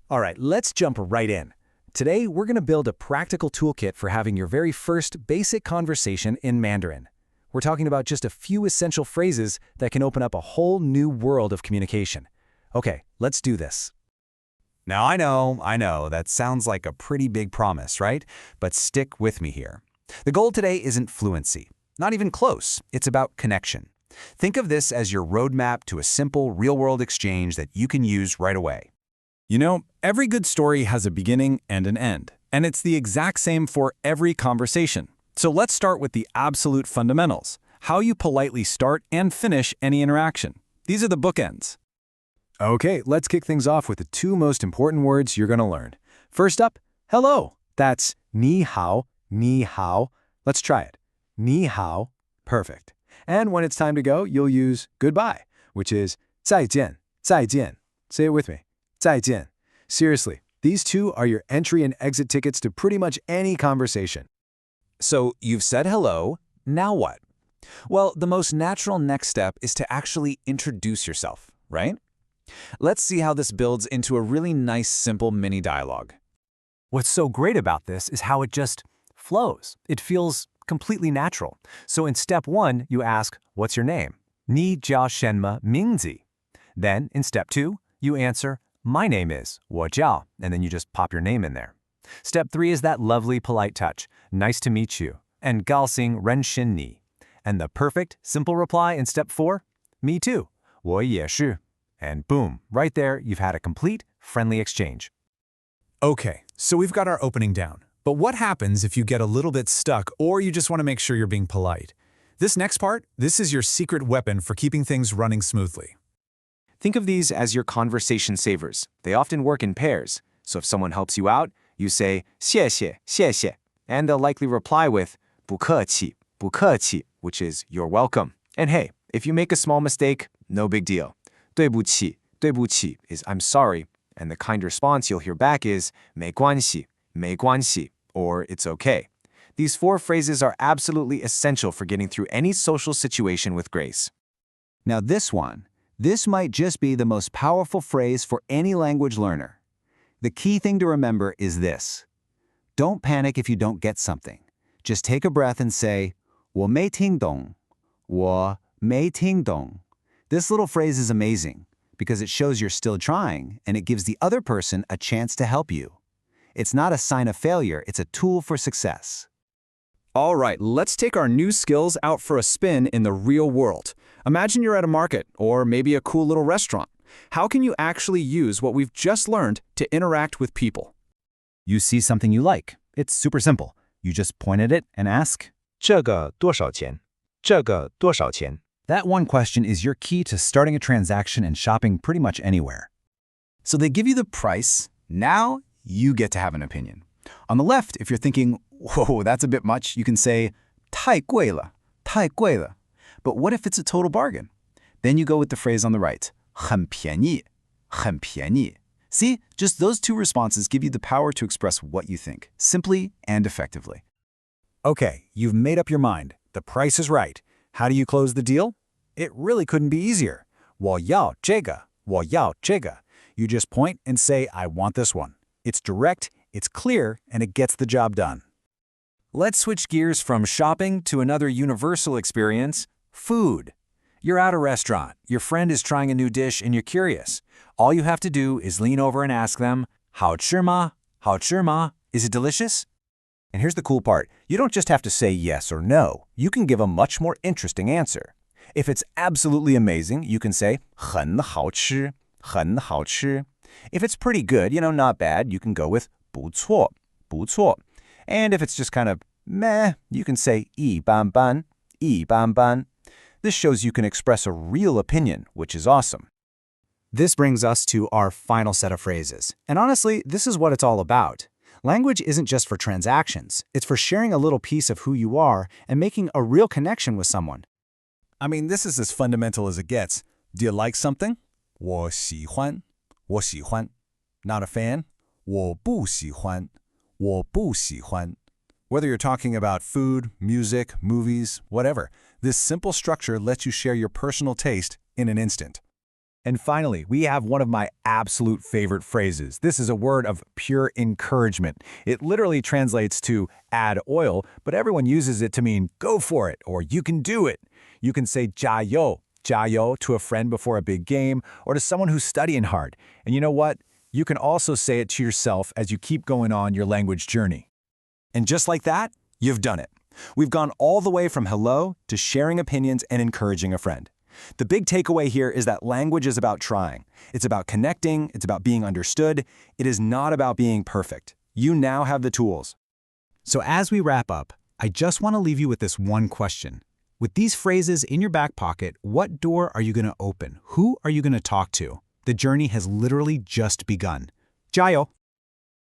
All right, let's jump right in. Today, we're going to build a practical toolkit for having your very first basic conversation in Mandarin. We're talking about just a few essential phrases that can open up a whole new world of communication. Okay, let's do this. Now, I know, that sounds like a pretty big promise, right? But stick with me here. The goal today isn't fluency. Not even close. It's about connection. Think of this as your roadmap to a simple, real-world exchange that you can use right away. You know, every good story has a beginning and an end, and it's the exact same for every conversation. So let's start with the absolute fundamentals, how you politely start and finish any interaction. These are the bookends. Okay, let's kick things off with the two most important words you're going to learn. First up, hello. That's ni hao, ni hao. Let's try it. Ni hao. Perfect. And when it's time to go, you'll use goodbye, which is 再见, 再见. Say it with me. 再见. Seriously, these two are your entry and exit tickets to pretty much any conversation. So you've said hello, now what? Well, the most natural next step is to actually introduce yourself, right? Let's see how this builds into a really nice, simple mini dialogue. What's so great about this is how it just flows. It feels completely natural. So in step 1, you ask, what's your name? 你叫什么名字? Then in step 2, you answer, my name is 我叫, and then you just pop your name in there. Step 3 is that lovely polite touch, nice to meet you, and 高兴认识你. And the perfect, simple reply in step 4, me too, 我也是. And boom, right there, you've had a complete, friendly exchange. Okay, so we've got our opening down. But what happens if you get a little bit stuck or you just want to make sure you're being polite? This next part, this is your secret weapon for keeping things running smoothly. Think of these as your conversation savers. They often work in pairs. So if someone helps you out, you say 谢谢,谢谢, and they'll likely reply with 不客气,不客气, which is you're welcome. And hey, if you make a small mistake, no big deal. 对不起,对不起 is I'm sorry, and the kind response you'll hear back is 没关系,没关系, or it's okay. These 4 phrases are absolutely essential for getting through any social situation with grace. Now this might just be the most powerful phrase for any language learner. The key thing to remember is this. Don't panic if you don't get something. Just take a breath and say, 我没听懂,我没听懂. This little phrase is amazing because it shows you're still trying and it gives the other person a chance to help you. It's not a sign of failure, it's a tool for success. All right, let's take our new skills out for a spin in the real world. Imagine you're at a market or maybe a cool little restaurant. How can you actually use what we've just learned to interact with people? You see something you like. It's super simple. You just point at it and ask, 这个多少钱?这个多少钱? That one question is your key to starting a transaction and shopping pretty much anywhere. So they give you the price. Now you get to have an opinion. On the left, if you're thinking, whoa, that's a bit much, you can say, 太贵了,太贵了. But what if it's a total bargain? Then you go with the phrase on the right, 很便宜,很便宜. See, just those 2 responses give you the power to express what you think, simply and effectively. Okay, you've made up your mind. The price is right. How do you close the deal? It really couldn't be easier. 我要这个,我要这个. You just point and say, I want this one. It's direct, it's clear, and it gets the job done. Let's switch gears from shopping to another universal experience, food. You're at a restaurant, your friend is trying a new dish, and you're curious. All you have to do is lean over and ask them, 好吃吗?好吃吗? Is it delicious? And here's the cool part. You don't just have to say yes or no. You can give a much more interesting answer. If it's absolutely amazing, you can say 很好吃,很好吃. If it's pretty good, not bad, you can go with 不错,不错. And if it's just kind of meh, you can say 一般般,一般般. This shows you can express a real opinion, which is awesome. This brings us to our final set of phrases. And honestly, this is what it's all about. Language isn't just for transactions. It's for sharing a little piece of who you are and making a real connection with someone. I mean, this is as fundamental as it gets. Do you like something? 我喜欢,我喜欢. Not a fan? 我不喜欢,我不喜欢. Whether you're talking about food, music, movies, whatever, this simple structure lets you share your personal taste in an instant. And finally, we have one of my absolute favorite phrases. This is a word of pure encouragement. It literally translates to add oil, but everyone uses it to mean go for it or you can do it. You can say 加油, 加油 to a friend before a big game or to someone who's studying hard. And you know what? You can also say it to yourself as you keep going on your language journey. And just like that, you've done it. We've gone all the way from hello to sharing opinions and encouraging a friend. The big takeaway here is that language is about trying. It's about connecting. It's about being understood. It is not about being perfect. You now have the tools. So as we wrap up, I just want to leave you with this one question. With these phrases in your back pocket, what door are you going to open? Who are you going to talk to? The journey has literally just begun. 加油!